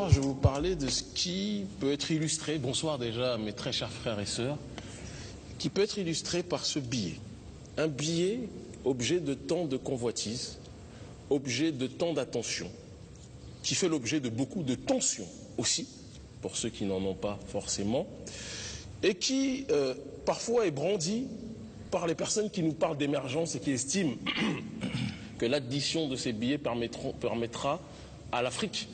soir, je vais vous parler de ce qui peut être illustré, bonsoir déjà mes très chers frères et sœurs, qui peut être illustré par ce billet. Un billet, objet de tant de convoitise, objet de tant d'attention, qui fait l'objet de beaucoup de tensions aussi, pour ceux qui n'en ont pas forcément, et qui parfois est brandi par les personnes qui nous parlent d'émergence et qui estiment que l'addition de ces billets permettra à l'Afrique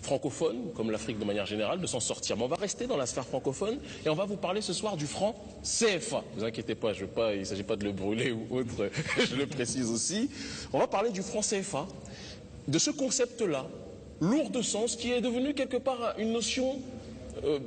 francophone, comme l'Afrique de manière générale, de s'en sortir. Mais on va rester dans la sphère francophone et on va vous parler ce soir du franc CFA. Ne vous inquiétez pas, il ne s'agit pas de le brûler ou autre, je le précise aussi. On va parler du franc CFA, de ce concept-là, lourd de sens, qui est devenu quelque part une notion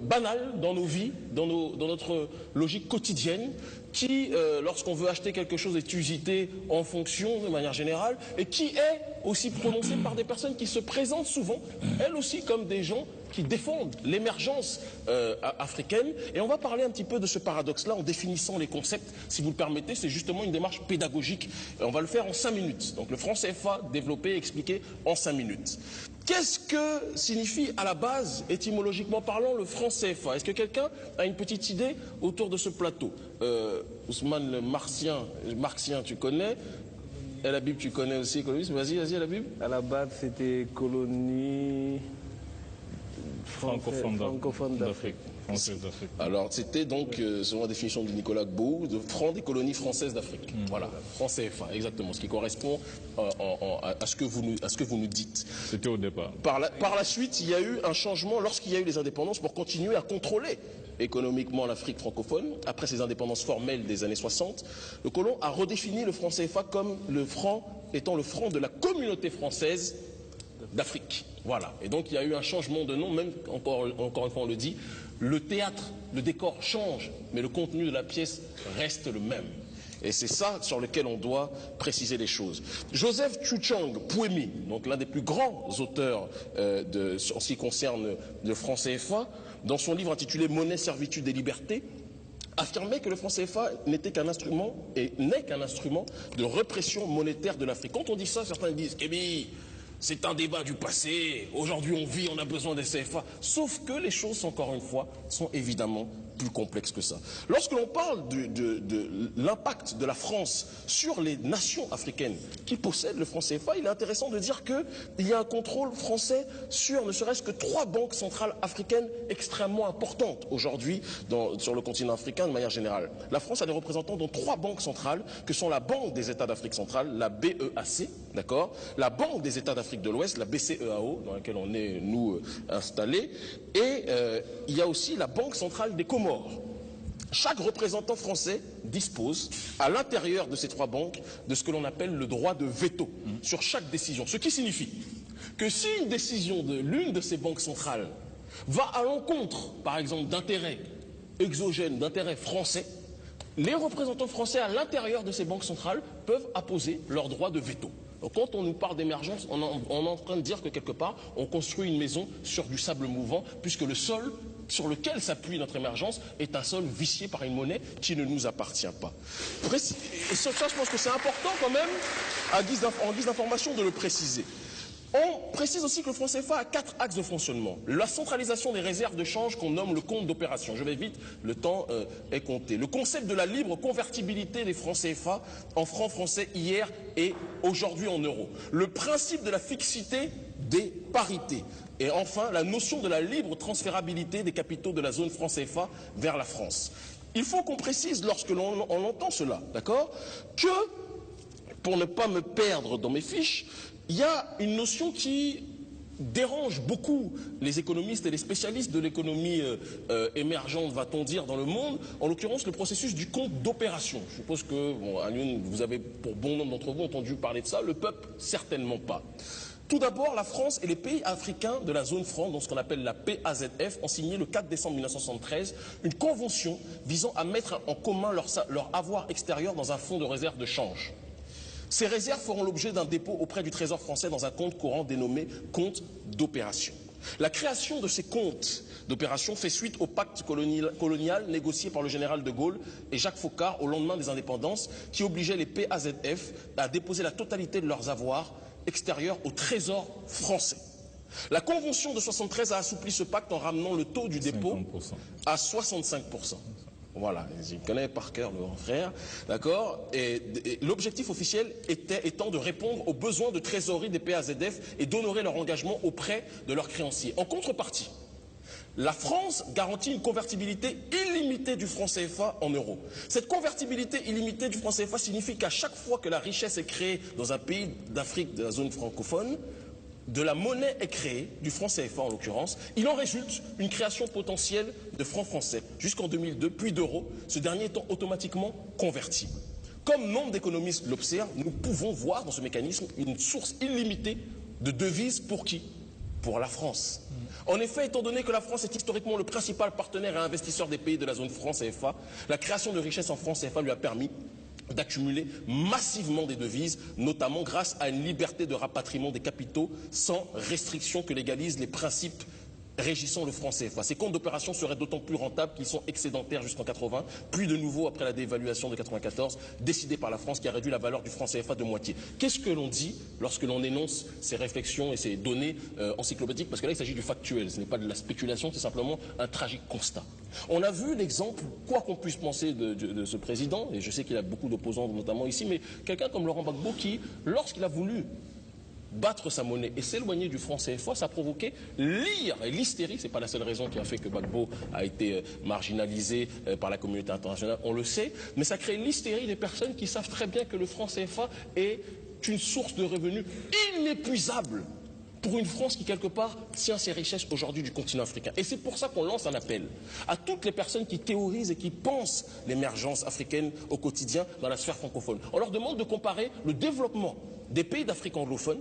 banale dans nos vies, dans notre logique quotidienne, qui, lorsqu'on veut acheter quelque chose, est usité en fonction, de manière générale, et qui est aussi prononcée par des personnes qui se présentent souvent, elles aussi, comme des gens qui défendent l'émergence africaine. Et on va parler un petit peu de ce paradoxe-là en définissant les concepts. Si vous le permettez, c'est justement une démarche pédagogique. On va le faire en 5 minutes. Donc le franc CFA développé et expliqué en 5 minutes. Qu'est-ce que signifie à la base, étymologiquement parlant, le franc CFA? Est-ce que quelqu'un a une petite idée autour de ce plateau? Ousmane le marxien, tu connais? El Habib, tu connais aussi, économiste? Vas-y, El Habib. À la base, c'était colonie francophone d'Afrique. Alors, c'était donc, selon la définition de Nicolas Gbou, de franc des colonies françaises d'Afrique. Voilà, franc CFA, exactement, ce qui correspond à ce que vous nous dites. C'était au départ. Par la suite, il y a eu un changement lorsqu'il y a eu les indépendances pour continuer à contrôler économiquement l'Afrique francophone. Après ces indépendances formelles des années 60, le colon a redéfini le franc CFA comme le franc étant le franc de la communauté française d'Afrique. Voilà. Et donc il y a eu un changement de nom, même encore une fois on le dit, le théâtre, le décor change, mais le contenu de la pièce reste le même. Et c'est ça sur lequel on doit préciser les choses. Joseph Tchouchang Pouemi, donc l'un des plus grands auteurs en ce qui concerne le franc CFA, dans son livre intitulé Monnaie, servitude et liberté, affirmait que le franc CFA n'était qu'un instrument et n'est qu'un instrument de répression monétaire de l'Afrique. Quand on dit ça, certains disent Kémy, c'est un débat du passé, aujourd'hui on vit, on a besoin des CFA. Sauf que les choses, encore une fois, sont évidemment plus complexes que ça. Lorsque l'on parle de l'impact de la France sur les nations africaines qui possèdent le franc CFA, il est intéressant de dire qu'il y a un contrôle français sur ne serait-ce que 3 banques centrales africaines extrêmement importantes aujourd'hui sur le continent africain de manière générale. La France a des représentants dans 3 banques centrales que sont la Banque des États d'Afrique centrale, la BEAC, d'accord, la Banque des États d'Afrique de l'Ouest, la BCEAO, dans laquelle on est, nous, installés, et il y a aussi la Banque centrale des Comores. Chaque représentant français dispose, à l'intérieur de ces 3 banques, de ce que l'on appelle le droit de veto sur chaque décision. Ce qui signifie que si une décision de l'une de ces banques centrales va à l'encontre, par exemple, d'intérêts exogènes, d'intérêts français, les représentants français à l'intérieur de ces banques centrales peuvent apposer leur droit de veto. Donc, quand on nous parle d'émergence, on est en train de dire que quelque part, on construit une maison sur du sable mouvant, puisque le sol sur lequel s'appuie notre émergence est un sol vicié par une monnaie qui ne nous appartient pas. Et ça, je pense que c'est important quand même, en guise d'information, de le préciser. On précise aussi que le franc CFA a 4 axes de fonctionnement. La centralisation des réserves de change qu'on nomme le compte d'opération. Je vais vite, le temps est compté. Le concept de la libre convertibilité des francs CFA en francs français hier et aujourd'hui en euros. Le principe de la fixité des parités. Et enfin, la notion de la libre transférabilité des capitaux de la zone franc CFA vers la France. Il faut qu'on précise, lorsque l'on entend cela, d'accord, que, pour ne pas me perdre dans mes fiches, il y a une notion qui dérange beaucoup les économistes et les spécialistes de l'économie émergente, va-t-on dire, dans le monde, en l'occurrence le processus du compte d'opération. Je suppose que, bon, à Lyon, vous avez pour bon nombre d'entre vous entendu parler de ça, le peuple, certainement pas. Tout d'abord, la France et les pays africains de la zone franc, dans ce qu'on appelle la PAZF, ont signé le 4 décembre 1973 une convention visant à mettre en commun leur avoir extérieur dans un fonds de réserve de change. Ces réserves feront l'objet d'un dépôt auprès du Trésor français dans un compte courant dénommé compte d'opération. La création de ces comptes d'opération fait suite au pacte colonial négocié par le général de Gaulle et Jacques Foccart au lendemain des indépendances qui obligeait les PAZF à déposer la totalité de leurs avoirs extérieurs au Trésor français. La Convention de 73 a assoupli ce pacte en ramenant le taux du dépôt 50%. à 65%. Voilà, je connais par cœur le grand frère, d'accord. Et l'objectif officiel étant de répondre aux besoins de trésorerie des PAZF et d'honorer leur engagement auprès de leurs créanciers. En contrepartie, la France garantit une convertibilité illimitée du franc CFA en euros. Cette convertibilité illimitée du franc CFA signifie qu'à chaque fois que la richesse est créée dans un pays d'Afrique de la zone francophone, de la monnaie est créée, du franc CFA en l'occurrence, il en résulte une création potentielle de francs français jusqu'en 2002, puis d'euros, ce dernier étant automatiquement converti. Comme nombre d'économistes l'observent, nous pouvons voir dans ce mécanisme une source illimitée de devises pour qui? Pour la France. En effet, étant donné que la France est historiquement le principal partenaire et investisseur des pays de la zone franc CFA, la création de richesses en franc CFA lui a permis d'accumuler massivement des devises, notamment grâce à une liberté de rapatriement des capitaux sans restriction que légalisent les principes régissant le franc CFA. Ces comptes d'opération seraient d'autant plus rentables qu'ils sont excédentaires jusqu'en 80, puis de nouveau après la dévaluation de 94, décidée par la France qui a réduit la valeur du franc CFA de moitié. Qu'est-ce que l'on dit lorsque l'on énonce ces réflexions et ces données encyclopédiques? Parce que là, il s'agit du factuel, ce n'est pas de la spéculation, c'est simplement un tragique constat. On a vu l'exemple, quoi qu'on puisse penser de ce président, et je sais qu'il a beaucoup d'opposants, notamment ici, mais quelqu'un comme Laurent Gbagbo qui, lorsqu'il a voulu battre sa monnaie et s'éloigner du franc CFA, ça a provoqué l'ire et l'hystérie. Ce n'est pas la seule raison qui a fait que Gbagbo a été marginalisé par la communauté internationale, on le sait, mais ça crée l'hystérie des personnes qui savent très bien que le franc CFA est une source de revenus inépuisable pour une France qui, quelque part, tient ses richesses aujourd'hui du continent africain. Et c'est pour ça qu'on lance un appel à toutes les personnes qui théorisent et qui pensent l'émergence africaine au quotidien dans la sphère francophone. On leur demande de comparer le développement des pays d'Afrique anglophone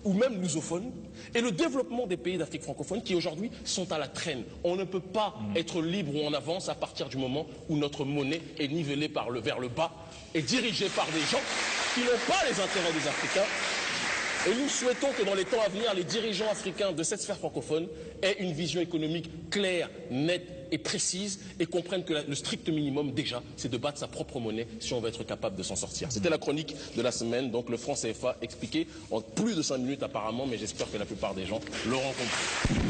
ou même lusophone et le développement des pays d'Afrique francophone qui aujourd'hui sont à la traîne. On ne peut pas être libre ou en avance à partir du moment où notre monnaie est nivelée vers le bas et dirigée par des gens qui n'ont pas les intérêts des Africains. Et nous souhaitons que dans les temps à venir, les dirigeants africains de cette sphère francophone aient une vision économique claire, nette et précise et comprennent que le strict minimum déjà, c'est de battre sa propre monnaie si on veut être capable de s'en sortir. C'était la chronique de la semaine, donc le franc CFA expliqué en plus de 5 minutes apparemment, mais j'espère que la plupart des gens l'auront compris.